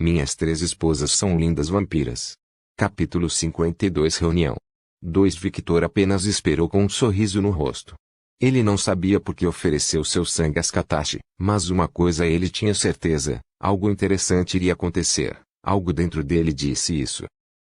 Minhas 3 esposas são lindas vampiras. Capítulo 52 Reunião 2 Victor apenas esperou com um sorriso no rosto. Ele não sabia por que ofereceu seu sangue a Skatashi, mas uma coisa ele tinha certeza, algo interessante iria acontecer. Algo dentro dele disse isso.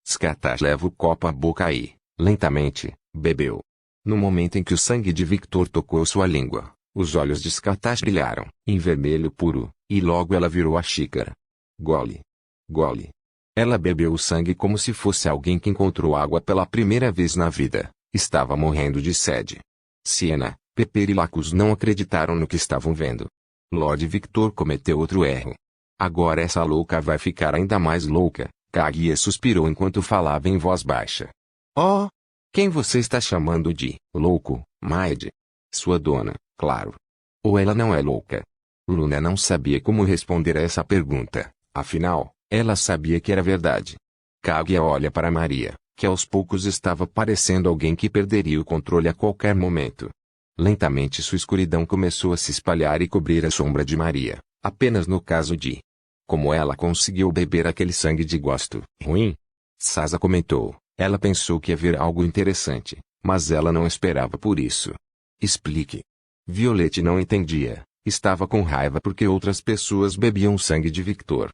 Skatashi leva o copo à boca e, lentamente, bebeu. No momento em que o sangue de Victor tocou sua língua, os olhos de Skatashi brilharam, em vermelho puro, e logo ela virou a xícara. Gole. Gole. Ela bebeu o sangue como se fosse alguém que encontrou água pela primeira vez na vida. Estava morrendo de sede. Siena, Pepper e Lacus não acreditaram no que estavam vendo. Lord Victor cometeu outro erro. Agora essa louca vai ficar ainda mais louca. Kaguya suspirou enquanto falava em voz baixa. Oh! Quem você está chamando de louco, Maid? Sua dona, claro. Ou ela não é louca? Luna não sabia como responder a essa pergunta. Afinal, ela sabia que era verdade. Kaguya olha para Maria, que aos poucos estava parecendo alguém que perderia o controle a qualquer momento. Lentamente sua escuridão começou a se espalhar e cobrir a sombra de Maria, apenas no caso de... Como ela conseguiu beber aquele sangue de gosto ruim? Sasa comentou. Ela pensou que ia ver algo interessante, mas ela não esperava por isso. Explique. Violette não entendia. Estava com raiva porque outras pessoas bebiam sangue de Victor.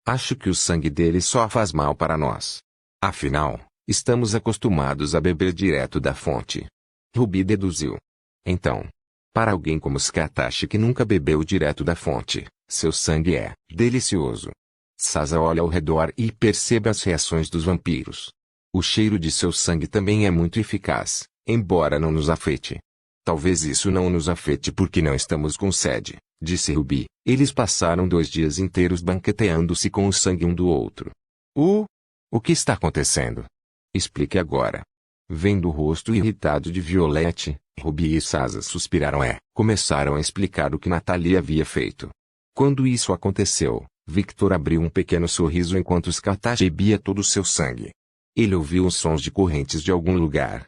Acho que o sangue dele só faz mal para nós. Afinal, estamos acostumados a beber direto da fonte. Ruby deduziu. Então, para alguém como Skatashi que nunca bebeu direto da fonte, seu sangue é delicioso. Sasa olha ao redor e percebe as reações dos vampiros. O cheiro de seu sangue também é muito eficaz, embora não nos afete. Talvez isso não nos afete porque não estamos com sede, disse Ruby. Eles passaram 2 dias inteiros banqueteando-se com o sangue um do outro. O que está acontecendo? Explique agora. Vendo o rosto irritado de Violette, Ruby e Sasa suspiraram começaram a explicar o que Natalie havia feito. Quando isso aconteceu, Victor abriu um pequeno sorriso enquanto Skatashi bebia todo o seu sangue. Ele ouviu os sons de correntes de algum lugar.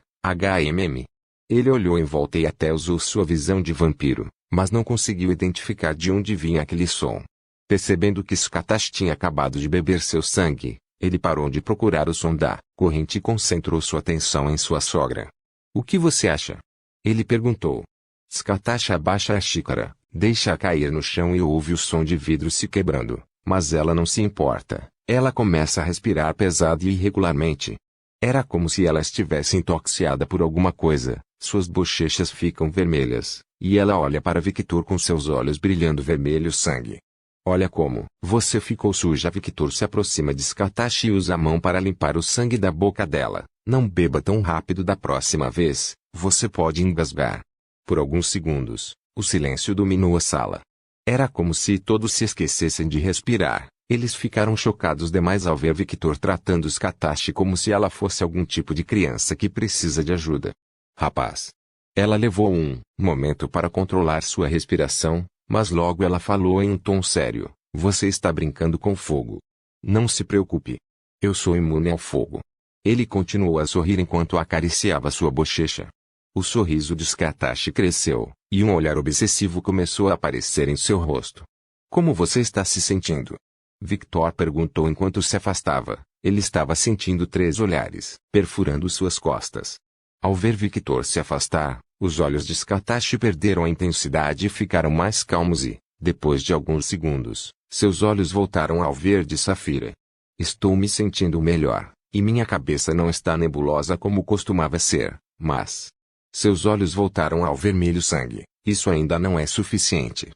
Ele olhou em volta e até usou sua visão de vampiro, mas não conseguiu identificar de onde vinha aquele som. Percebendo que Skatashi tinha acabado de beber seu sangue, ele parou de procurar o som da corrente e concentrou sua atenção em sua sogra. O que você acha? Ele perguntou. Skatashi abaixa a xícara, deixa-a cair no chão e ouve o som de vidro se quebrando, mas ela não se importa. Ela começa a respirar pesado e irregularmente. Era como se ela estivesse intoxicada por alguma coisa. Suas bochechas ficam vermelhas, e ela olha para Victor com seus olhos brilhando vermelho sangue. Olha como você ficou suja. Victor se aproxima de Skatashi e usa a mão para limpar o sangue da boca dela. Não beba tão rápido da próxima vez, você pode engasgar. Por alguns segundos, o silêncio dominou a sala. Era como se todos se esquecessem de respirar. Eles ficaram chocados demais ao ver Victor tratando Skatashi como se ela fosse algum tipo de criança que precisa de ajuda. Rapaz. Ela levou um momento para controlar sua respiração, mas logo ela falou em um tom sério. Você está brincando com fogo. Não se preocupe. Eu sou imune ao fogo. Ele continuou a sorrir enquanto acariciava sua bochecha. O sorriso de Skatashi cresceu, e um olhar obsessivo começou a aparecer em seu rosto. Como você está se sentindo? Victor perguntou enquanto se afastava. Ele estava sentindo 3 olhares, perfurando suas costas. Ao ver Victor se afastar, os olhos de Skatashi perderam a intensidade e ficaram mais calmos e, depois de alguns segundos, seus olhos voltaram ao verde safira. Estou me sentindo melhor, e minha cabeça não está nebulosa como costumava ser, mas... Seus olhos voltaram ao vermelho sangue. Isso ainda não é suficiente.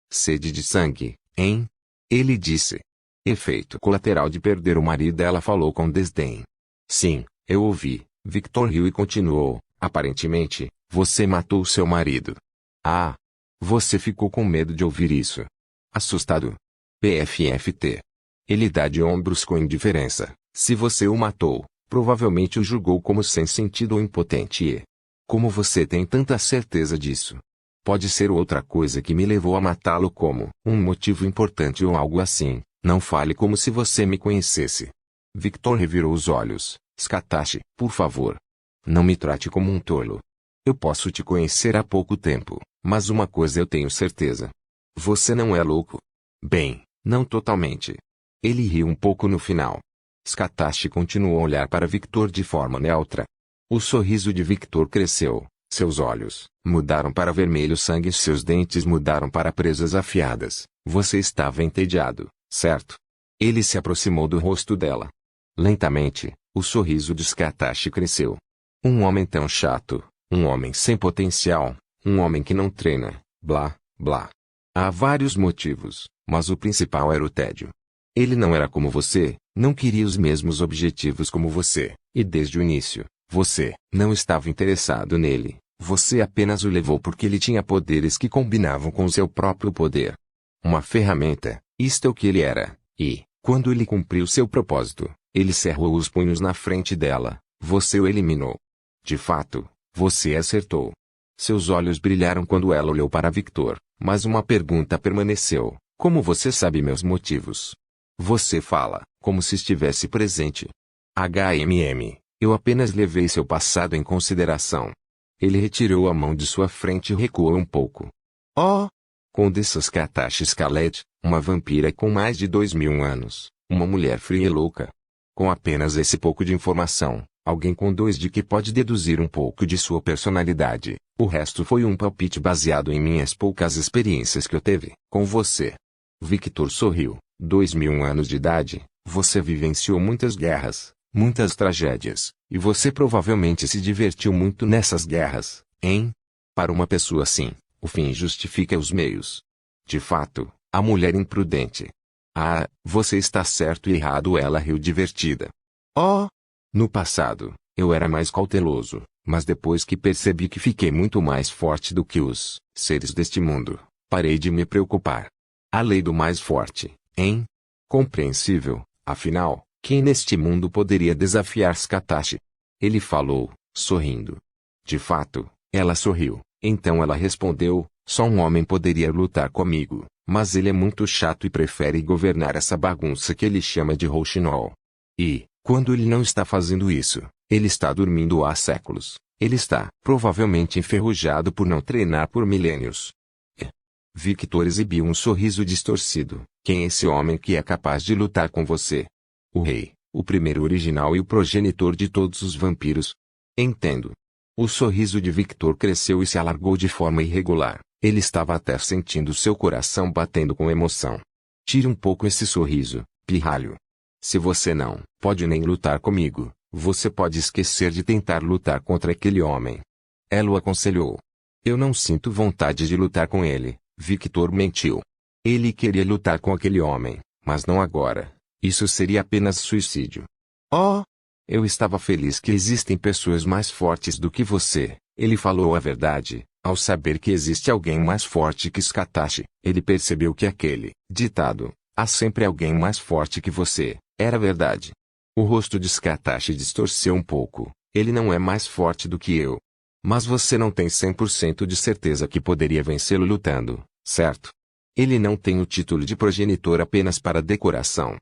Sede de sangue, hein? Ele disse. Efeito colateral de perder o marido. Ela falou com desdém. Sim, eu ouvi. Victor riu e continuou. Aparentemente, você matou seu marido. Ah! Você ficou com medo de ouvir isso. Assustado. PFFT. Ele dá de ombros com indiferença. Se você o matou, provavelmente o julgou como sem sentido ou impotente e... Como você tem tanta certeza disso? Pode ser outra coisa que me levou a matá-lo, como um motivo importante ou algo assim. Não fale como se você me conhecesse. Victor revirou os olhos. Skatashi, por favor. Não me trate como um tolo. Eu posso te conhecer há pouco tempo, mas uma coisa eu tenho certeza. Você não é louco. Bem, Não totalmente. Ele riu um pouco no final. Scatashi continuou a olhar para Victor de forma neutra. O sorriso de Victor cresceu. Seus olhos mudaram para vermelho sangue e seus dentes mudaram para presas afiadas. Você estava entediado, certo? Ele se aproximou do rosto dela. Lentamente, o sorriso de Scatashi cresceu. Um homem tão chato, um homem sem potencial, um homem que não treina, blá, blá. Há vários motivos, mas o principal era o tédio. Ele não era como você, não queria os mesmos objetivos como você, e desde o início, você não estava interessado nele. Você apenas o levou porque ele tinha poderes que combinavam com seu próprio poder. Uma ferramenta, isto é o que ele era, e, quando ele cumpriu seu propósito, ele cerrou os punhos na frente dela, você o eliminou. De fato, você acertou. Seus olhos brilharam quando ela olhou para Victor, mas uma pergunta permaneceu: como você sabe meus motivos? Você fala, como se estivesse presente. Eu apenas levei seu passado em consideração. Ele retirou a mão de sua frente e recuou um pouco. Oh! Condessa Scatashi Scarlet, uma vampira com mais de 2000 anos, uma mulher fria e louca. Com apenas esse pouco de informação, alguém com 2 de que pode deduzir um pouco de sua personalidade. O resto foi um palpite baseado em minhas poucas experiências que eu teve com você. Victor sorriu. 2000 anos de idade, você vivenciou muitas guerras, muitas tragédias, e você provavelmente se divertiu muito nessas guerras, hein? Para uma pessoa assim, o fim justifica os meios. De fato, a mulher imprudente. Ah, você está certo e errado, ela riu divertida. Oh! No passado, eu era mais cauteloso, mas depois que percebi que fiquei muito mais forte do que os seres deste mundo, parei de me preocupar. A lei do mais forte, hein? Compreensível, afinal, quem neste mundo poderia desafiar Scatashi? Ele falou, sorrindo. De fato, ela sorriu, então ela respondeu, só um homem poderia lutar comigo, mas ele é muito chato e prefere governar essa bagunça que ele chama de Rouxinol. E, quando ele não está fazendo isso, ele está dormindo há séculos. Ele está, provavelmente enferrujado por não treinar por milênios. Victor exibiu um sorriso distorcido. Quem é esse homem que é capaz de lutar com você? O rei, o primeiro original e o progenitor de todos os vampiros. Entendo. O sorriso de Victor cresceu e se alargou de forma irregular. Ele estava até sentindo seu coração batendo com emoção. Tire um pouco esse sorriso, pirralho. Se você não pode nem lutar comigo, você pode esquecer de tentar lutar contra aquele homem. Ela o aconselhou. Eu não sinto vontade de lutar com ele. Victor mentiu. Ele queria lutar com aquele homem, mas não agora. Isso seria apenas suicídio. Oh! Eu estava feliz que existem pessoas mais fortes do que você. Ele falou a verdade. Ao saber que existe alguém mais forte que Scatashi, ele percebeu que aquele ditado, há sempre alguém mais forte que você, era verdade. O rosto de Scatashi distorceu um pouco. Ele não é mais forte do que eu. Mas você não tem 100% de certeza que poderia vencê-lo lutando, certo? Ele não tem o título de progenitor apenas para decoração.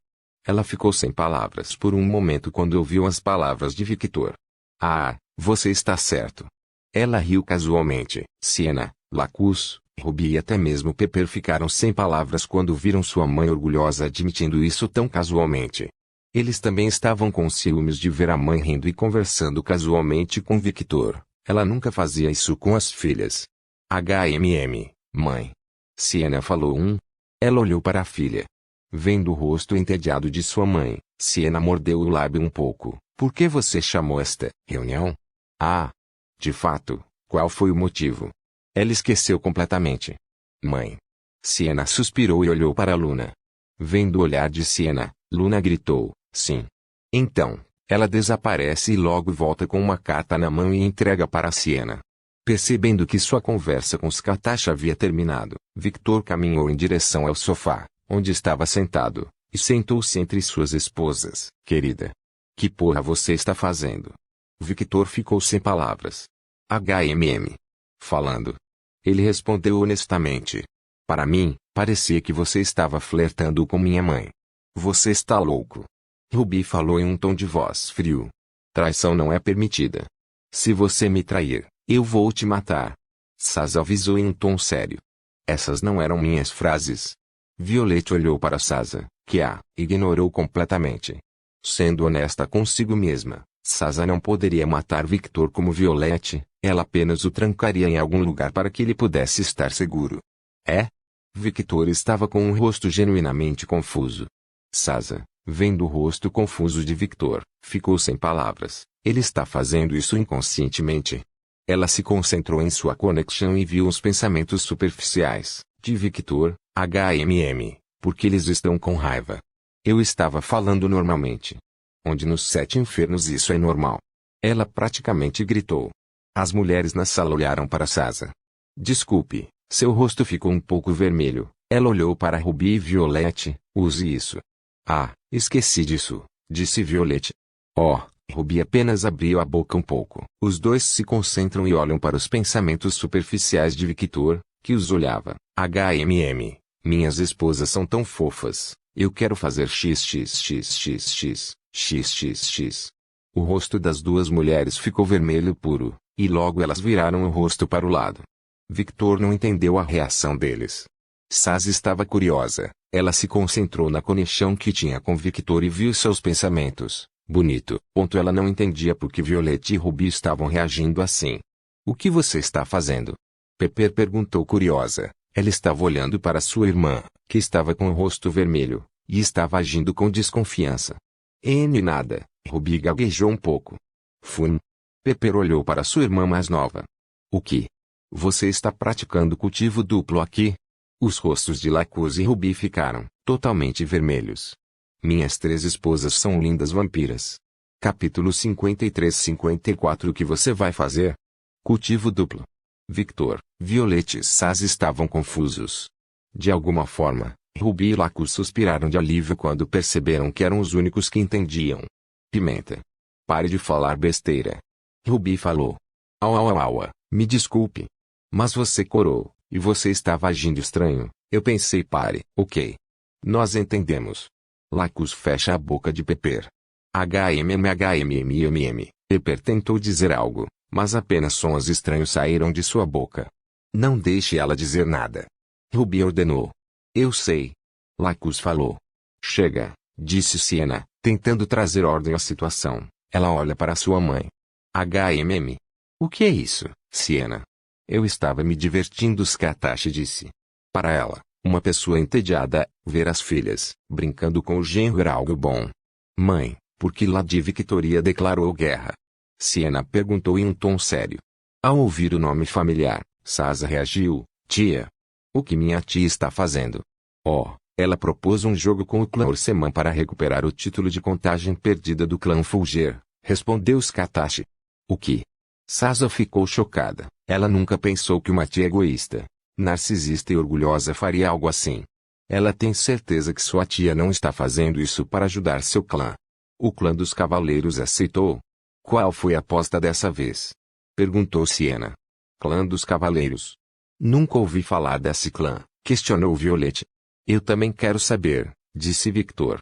Ela ficou sem palavras por um momento quando ouviu as palavras de Victor. Ah, você está certo. Ela riu casualmente. Siena, Lacus, Ruby e até mesmo Pepper ficaram sem palavras quando viram sua mãe orgulhosa admitindo isso tão casualmente. Eles também estavam com ciúmes de ver a mãe rindo e conversando casualmente com Victor. Ela nunca fazia isso com as filhas. Mãe. Siena falou. Ela olhou para a filha. Vendo o rosto entediado de sua mãe, Siena mordeu o lábio um pouco. Por que você chamou esta reunião? Ah! De fato, qual foi o motivo? Ela esqueceu completamente. Mãe. Siena suspirou e olhou para Luna. Vendo o olhar de Siena, Luna gritou, sim. Então, ela desaparece e logo volta com uma carta na mão e entrega para Siena. Percebendo que sua conversa com Scatashi havia terminado, Victor caminhou em direção ao sofá, onde estava sentado, e sentou-se entre suas esposas. Querida. Que porra você está fazendo? Victor ficou sem palavras. Falando. Ele respondeu honestamente. Para mim, parecia que você estava flertando com minha mãe. Você está louco. Ruby falou em um tom de voz frio. Traição não é permitida. Se você me trair, eu vou te matar. Saz avisou em um tom sério. Essas não eram minhas frases. Violet olhou para Sasa, que a ignorou completamente. Sendo honesta consigo mesma, Sasa não poderia matar Victor como Violet, ela apenas o trancaria em algum lugar para que ele pudesse estar seguro. É? Victor estava com um rosto genuinamente confuso. Sasa, vendo o rosto confuso de Victor, ficou sem palavras. Ele está fazendo isso inconscientemente. Ela se concentrou em sua conexão e viu os pensamentos superficiais de Victor, porque eles estão com raiva. Eu estava falando normalmente. Onde nos 7 infernos isso é normal? Ela praticamente gritou. As mulheres na sala olharam para Sasa. Desculpe, seu rosto ficou um pouco vermelho. Ela olhou para Ruby e Violet. Use isso. Ah, esqueci disso, disse Violet. Oh, Ruby apenas abriu a boca um pouco. Os dois se concentram e olham para os pensamentos superficiais de Victor, que os olhava. Minhas esposas são tão fofas. Eu quero fazer xxxxx. O rosto das duas mulheres ficou vermelho puro, e logo elas viraram o rosto para o lado. Victor não entendeu a reação deles. Sasa estava curiosa. Ela se concentrou na conexão que tinha com Victor e viu seus pensamentos. Bonito. Ela não entendia por que Violet e Ruby estavam reagindo assim. O que você está fazendo? Pepper perguntou curiosa. Ela estava olhando para sua irmã, que estava com o rosto vermelho, e estava agindo com desconfiança. Nada. Ruby gaguejou um pouco. Fun. Pepper olhou para sua irmã mais nova. O que? Você está praticando cultivo duplo aqui? Os rostos de Lacus e Ruby ficaram totalmente vermelhos. Minhas 3 esposas são lindas vampiras. Capítulo 53-54. O que você vai fazer? Cultivo duplo. Victor, Violet e Sasa estavam confusos. De alguma forma, Ruby e Lacus suspiraram de alívio quando perceberam que eram os únicos que entendiam. Pimenta. Pare de falar besteira. Ruby falou. Me desculpe. Mas você corou, e você estava agindo estranho. Eu pensei pare, ok. Nós entendemos. Lacus fecha a boca de Pepper. Pepper tentou dizer algo, mas apenas sons estranhos saíram de sua boca. Não deixe ela dizer nada. Ruby ordenou. Eu sei. Lacus falou. Chega, disse Siena, tentando trazer ordem à situação. Ela olha para sua mãe. O que é isso, Siena? Eu estava me divertindo, Katashi disse. Para ela, uma pessoa entediada, ver as filhas, brincando com o genro era algo bom. Mãe, por que Lady Victoria declarou guerra? Siena perguntou em um tom sério. Ao ouvir o nome familiar, Sasa reagiu. Tia. O que minha tia está fazendo? Ela propôs um jogo com o clã Urseman para recuperar o título de contagem perdida do clã Fulger, respondeu Katashi. O que? Sasa ficou chocada. Ela nunca pensou que uma tia egoísta, narcisista e orgulhosa faria algo assim. Ela tem certeza que sua tia não está fazendo isso para ajudar seu clã. O clã dos cavaleiros aceitou. Qual foi a aposta dessa vez? Perguntou Siena. Clã dos cavaleiros. Nunca ouvi falar desse clã, questionou Violet. Eu também quero saber, disse Victor.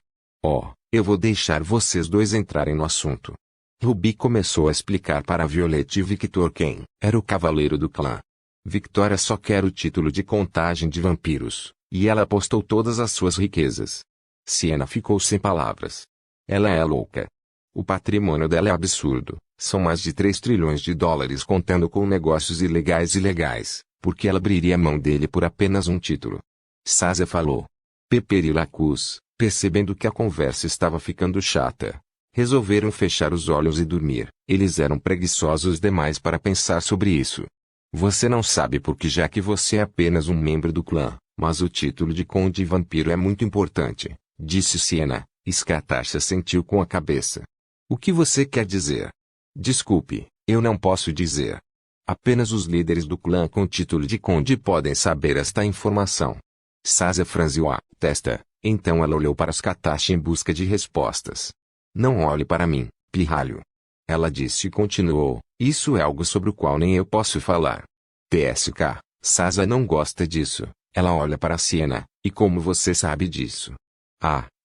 Eu vou deixar vocês dois entrarem no assunto. Ruby começou a explicar para Violet e Victor quem era o cavaleiro do clã. Victoria só quer o título de contagem de vampiros, e ela apostou todas as suas riquezas. Siena ficou sem palavras. Ela é louca. O patrimônio dela é absurdo, são mais de 3 trilhões de dólares contando com negócios ilegais e legais, porque ela abriria a mão dele por apenas um título. Sasa falou. Pepper e Lacus, percebendo que a conversa estava ficando chata, resolveram fechar os olhos e dormir. Eles eram preguiçosos demais para pensar sobre isso. Você não sabe porque já que você é apenas um membro do clã, mas o título de Conde Vampiro é muito importante, disse Siena. Katashi sentiu com a cabeça. O que você quer dizer? Desculpe, eu não posso dizer. Apenas os líderes do clã com título de Conde podem saber esta informação. Sasa franziu a testa, então ela olhou para Katashi em busca de respostas. Não olhe para mim, pirralho. Ela disse e continuou, isso é algo sobre o qual nem eu posso falar. TSK, Sasa não gosta disso. Ela olha para Siena, e como você sabe disso?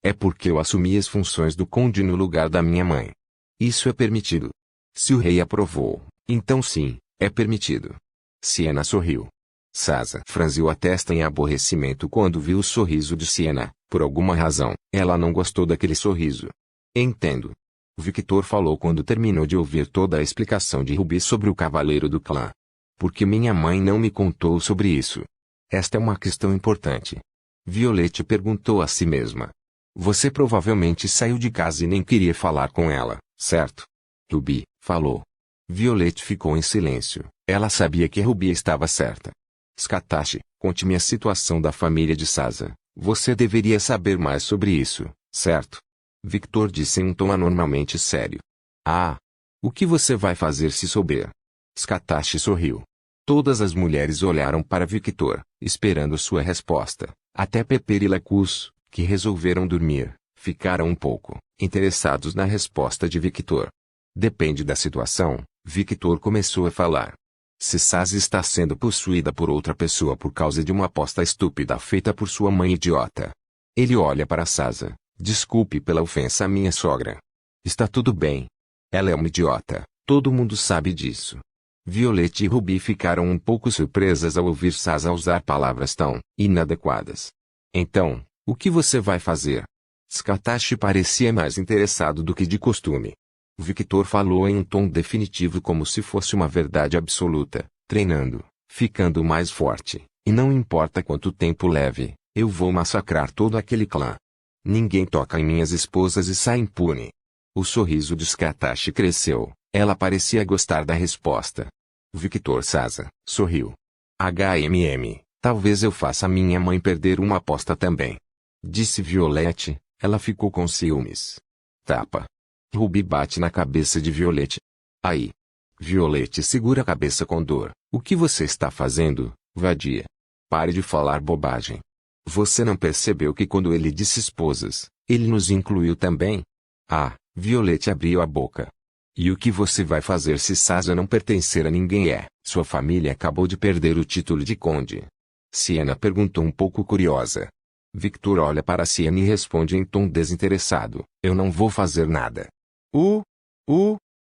É porque eu assumi as funções do conde no lugar da minha mãe. Isso é permitido. Se o rei aprovou, então sim, é permitido. Siena sorriu. Sasa franziu a testa em aborrecimento quando viu o sorriso de Siena. Por alguma razão, ela não gostou daquele sorriso. Entendo. Victor falou quando terminou de ouvir toda a explicação de Ruby sobre o cavaleiro do clã. Porque minha mãe não me contou sobre isso. Esta é uma questão importante. Violette perguntou a si mesma. Você provavelmente saiu de casa e nem queria falar com ela, certo? Ruby falou. Violette ficou em silêncio. Ela sabia que Ruby estava certa. Scatashi, conte-me a situação da família de Sasa. Você deveria saber mais sobre isso, certo? Victor disse em um tom anormalmente sério. Ah! O que você vai fazer se souber? Scatashi sorriu. Todas as mulheres olharam para Victor, esperando sua resposta. Até Pepper e Lacus, que resolveram dormir, ficaram um pouco interessados na resposta de Victor. Depende da situação, Victor começou a falar. Se Sasa está sendo possuída por outra pessoa por causa de uma aposta estúpida feita por sua mãe idiota. Ele olha para Sasa. Desculpe pela ofensa à minha sogra. Está tudo bem. Ela é uma idiota, todo mundo sabe disso. Violette e Ruby ficaram um pouco surpresas ao ouvir Sasa usar palavras tão inadequadas. Então, o que você vai fazer? Scatashi parecia mais interessado do que de costume. Victor falou em um tom definitivo como se fosse uma verdade absoluta, treinando, ficando mais forte, e não importa quanto tempo leve, eu vou massacrar todo aquele clã. Ninguém toca em minhas esposas e sai impune. O sorriso de Scatashi cresceu, ela parecia gostar da resposta. Victor Sasa sorriu. Talvez eu faça minha mãe perder uma aposta também. Disse Violette, ela ficou com ciúmes. Tapa. Ruby bate na cabeça de Violette. Aí. Violette segura a cabeça com dor. O que você está fazendo, vadia? Pare de falar bobagem. Você não percebeu que quando ele disse esposas, ele nos incluiu também? Ah, Violette abriu a boca. E o que você vai fazer se Sasa não pertencer a ninguém sua família acabou de perder o título de conde. Siena perguntou um pouco curiosa. Victor olha para Siena e responde em tom desinteressado. Eu não vou fazer nada.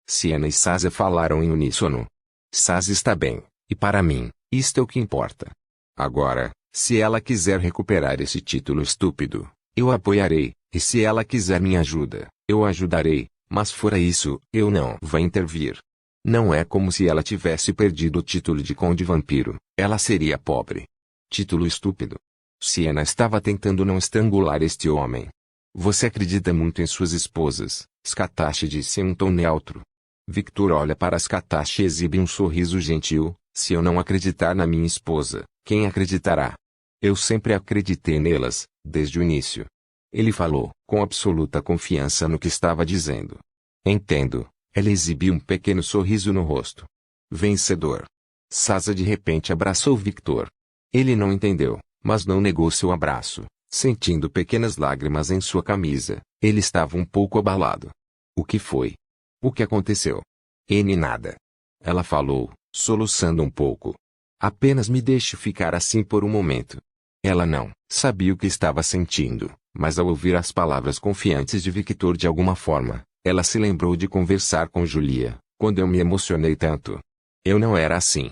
Siena e Sasa falaram em uníssono. Sasa está bem, e para mim, isto é o que importa. Agora, se ela quiser recuperar esse título estúpido, eu a apoiarei, e se ela quiser minha ajuda, eu a ajudarei, mas fora isso, eu não vou intervir. Não é como se ela tivesse perdido o título de Conde Vampiro, ela seria pobre. Título estúpido. Siena estava tentando não estrangular este homem. Você acredita muito em suas esposas, Scatashi disse em um tom neutro. Victor olha para Scatashi e exibe um sorriso gentil. Se eu não acreditar na minha esposa, quem acreditará? Eu sempre acreditei nelas, desde o início. Ele falou, com absoluta confiança no que estava dizendo. Entendo. Ela exibiu um pequeno sorriso no rosto. Vencedor. Sasa de repente abraçou Victor. Ele não entendeu, mas não negou seu abraço. Sentindo pequenas lágrimas em sua camisa, ele estava um pouco abalado. O que foi? O que aconteceu? Nada. Ela falou, soluçando um pouco. Apenas me deixe ficar assim por um momento. Ela não sabia o que estava sentindo, mas ao ouvir as palavras confiantes de Victor de alguma forma, ela se lembrou de conversar com Julia, quando eu me emocionei tanto. Eu não era assim.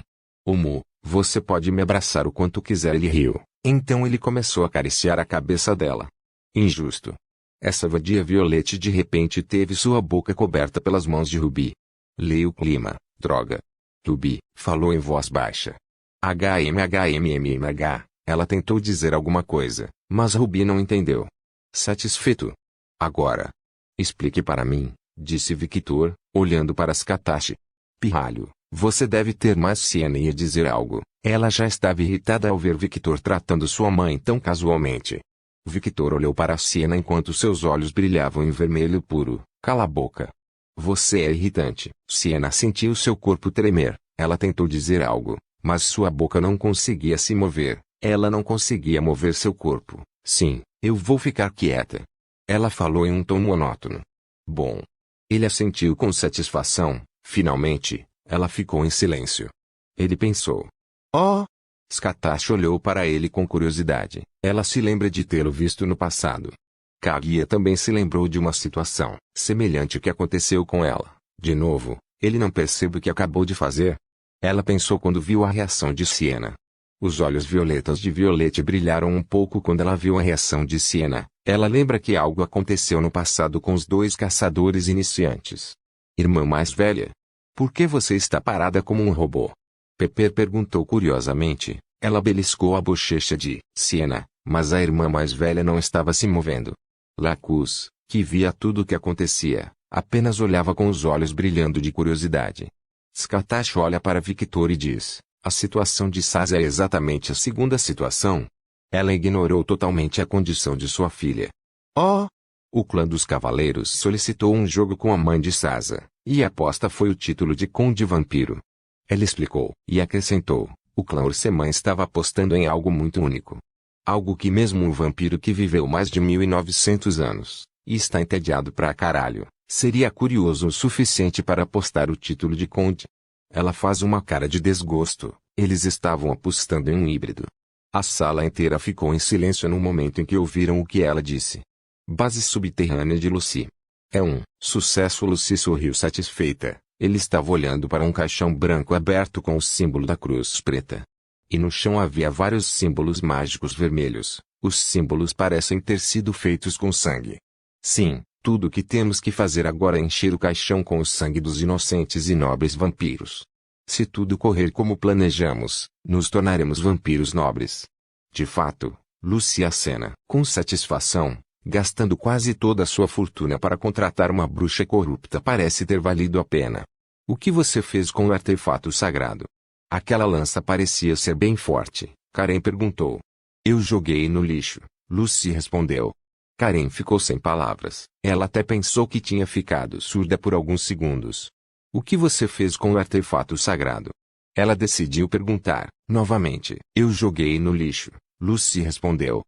Você pode me abraçar o quanto quiser, ele riu. Então ele começou a acariciar a cabeça dela. Injusto. Essa vadia Violette de repente teve sua boca coberta pelas mãos de Ruby. Leia o clima, droga. Ruby falou em voz baixa. Ela tentou dizer alguma coisa, mas Ruby não entendeu. Satisfeito? Agora. Explique para mim, disse Victor, olhando para Scatashi. Pirralho, você deve ter mais. Siena ia dizer algo. Ela já estava irritada ao ver Victor tratando sua mãe tão casualmente. Victor olhou para Siena enquanto seus olhos brilhavam em vermelho puro. Cala a boca. Você é irritante. Siena sentiu seu corpo tremer. Ela tentou dizer algo, mas sua boca não conseguia se mover. Ela não conseguia mover seu corpo. Sim, eu vou ficar quieta. Ela falou em um tom monótono. Bom. Ele assentiu com satisfação. Finalmente, ela ficou em silêncio. Ele pensou. Oh! Scatashi olhou para ele com curiosidade. Ela se lembra de tê-lo visto no passado. Kaguya também se lembrou de uma situação semelhante que aconteceu com ela. De novo, ele não percebe o que acabou de fazer. Ela pensou quando viu a reação de Siena. Os olhos violetas de Violette brilharam um pouco quando ela viu a reação de Siena. Ela lembra que algo aconteceu no passado com os dois caçadores iniciantes. Irmã mais velha. Por que você está parada como um robô? Pepper perguntou curiosamente. Ela beliscou a bochecha de Siena, mas a irmã mais velha não estava se movendo. Lacus, que via tudo o que acontecia, apenas olhava com os olhos brilhando de curiosidade. Skatash olha para Victor e diz: a situação de Sasa é exatamente a segunda situação. Ela ignorou totalmente a condição de sua filha. Oh! O clã dos cavaleiros solicitou um jogo com a mãe de Sasa, e a aposta foi o título de Conde Vampiro. Ela explicou, e acrescentou, o clã Ursemã estava apostando em algo muito único. Algo que mesmo um vampiro que viveu mais de 1900 anos, e está entediado pra caralho, seria curioso o suficiente para apostar o título de Conde. Ela faz uma cara de desgosto. Eles estavam apostando em um híbrido. A sala inteira ficou em silêncio no momento em que ouviram o que ela disse. Base subterrânea de Lucy. É um sucesso. Lucy sorriu satisfeita. Ele estava olhando para um caixão branco aberto com o símbolo da cruz preta. E no chão havia vários símbolos mágicos vermelhos. Os símbolos parecem ter sido feitos com sangue. Sim, tudo o que temos que fazer agora é encher o caixão com o sangue dos inocentes e nobres vampiros. Se tudo correr como planejamos, nos tornaremos vampiros nobres. De fato, Lucy acena com satisfação, gastando quase toda a sua fortuna para contratar uma bruxa corrupta parece ter valido a pena. O que você fez com o artefato sagrado? Aquela lança parecia ser bem forte, Karen perguntou. Eu joguei no lixo, Lucy respondeu. Karen ficou sem palavras. Ela até pensou que tinha ficado surda por alguns segundos. O que você fez com o artefato sagrado? Ela decidiu perguntar, novamente. Eu joguei no lixo, Lucy respondeu.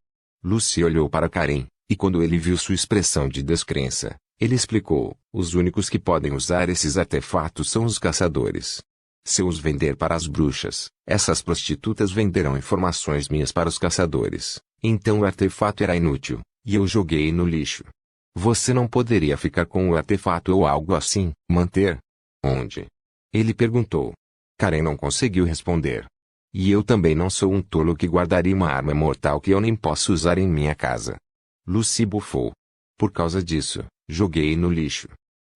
Lucy olhou para Karen, e quando ele viu sua expressão de descrença, ele explicou, os únicos que podem usar esses artefatos são os caçadores. Se eu os vender para as bruxas, essas prostitutas venderão informações minhas para os caçadores, então o artefato era inútil. E eu joguei no lixo. Você não poderia ficar com o artefato ou algo assim, manter? Onde? Ele perguntou. Karen não conseguiu responder. E eu também não sou um tolo que guardaria uma arma mortal que eu nem posso usar em minha casa. Lucy bufou. Por causa disso, joguei no lixo.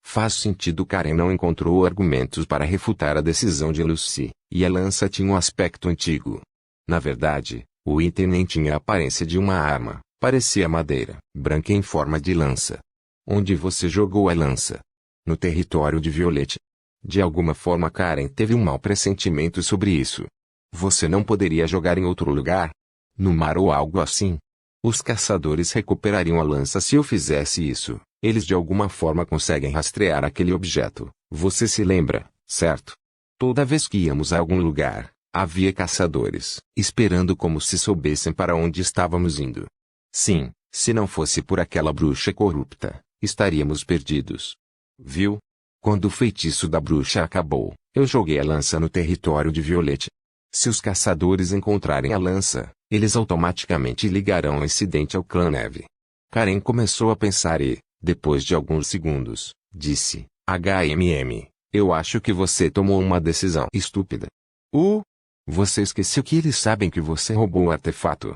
Faz sentido. Karen não encontrou argumentos para refutar a decisão de Lucy, e a lança tinha um aspecto antigo. Na verdade, o item nem tinha a aparência de uma arma. Parecia madeira, branca em forma de lança. Onde você jogou a lança? No território de Violette. De alguma forma Karen teve um mau pressentimento sobre isso. Você não poderia jogar em outro lugar? No mar ou algo assim? Os caçadores recuperariam a lança se eu fizesse isso. Eles de alguma forma conseguem rastrear aquele objeto. Você se lembra, certo? Toda vez que íamos a algum lugar, havia caçadores, esperando como se soubessem para onde estávamos indo. Sim, se não fosse por aquela bruxa corrupta, estaríamos perdidos. Viu? Quando o feitiço da bruxa acabou, eu joguei a lança no território de Violette. Se os caçadores encontrarem a lança, eles automaticamente ligarão o incidente ao clã Neve. Karen começou a pensar e, depois de alguns segundos, disse, eu acho que você tomou uma decisão estúpida. Você esqueceu que eles sabem que você roubou o artefato?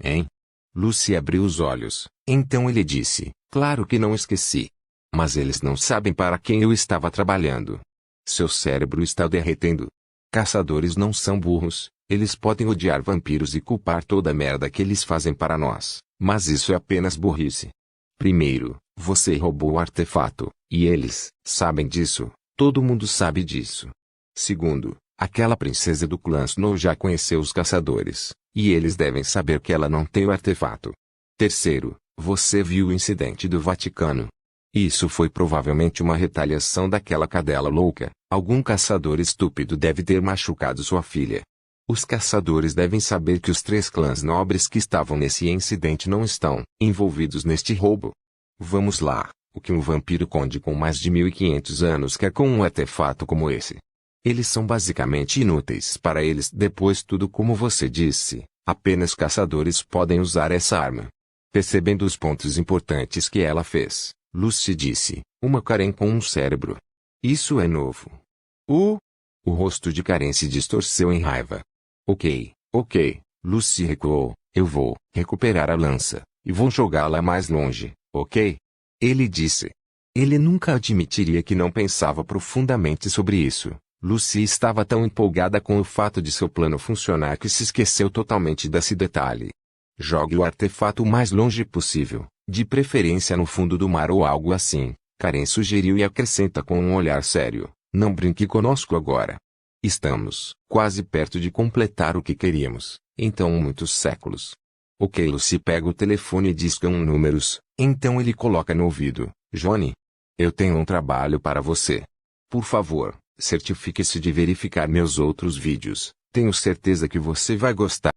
Hein? Lucy abriu os olhos. Então ele disse, claro que não esqueci. Mas eles não sabem para quem eu estava trabalhando. Seu cérebro está derretendo. Caçadores não são burros, eles podem odiar vampiros e culpar toda a merda que eles fazem para nós, mas isso é apenas burrice. Primeiro, você roubou o artefato, e eles sabem disso, todo mundo sabe disso. Segundo, aquela princesa do clã Snow já conheceu os caçadores, e eles devem saber que ela não tem o artefato. Terceiro, você viu o incidente do Vaticano. Isso foi provavelmente uma retaliação daquela cadela louca. Algum caçador estúpido deve ter machucado sua filha. Os caçadores devem saber que os 3 clãs nobres que estavam nesse incidente não estão envolvidos neste roubo. Vamos lá, o que um vampiro conde com mais de 1500 anos quer com um artefato como esse? Eles são basicamente inúteis para eles. Depois tudo como você disse, apenas caçadores podem usar essa arma. Percebendo os pontos importantes que ela fez, Lucy disse, uma Karen com um cérebro. Isso é novo. O rosto de Karen se distorceu em raiva. Ok, Ok, Lucy recuou. Eu vou recuperar a lança, e vou jogá-la mais longe, ok? Ele disse. Ele nunca admitiria que não pensava profundamente sobre isso. Lucy estava tão empolgada com o fato de seu plano funcionar que se esqueceu totalmente desse detalhe. Jogue o artefato o mais longe possível, de preferência no fundo do mar ou algo assim, Karen sugeriu e acrescenta com um olhar sério. Não brinque conosco agora. Estamos quase perto de completar o que queríamos, então muitos séculos. Ok, Lucy pega o telefone e disca números, então ele coloca no ouvido. Johnny, eu tenho um trabalho para você. Por favor, certifique-se de verificar meus outros vídeos. Tenho certeza que você vai gostar.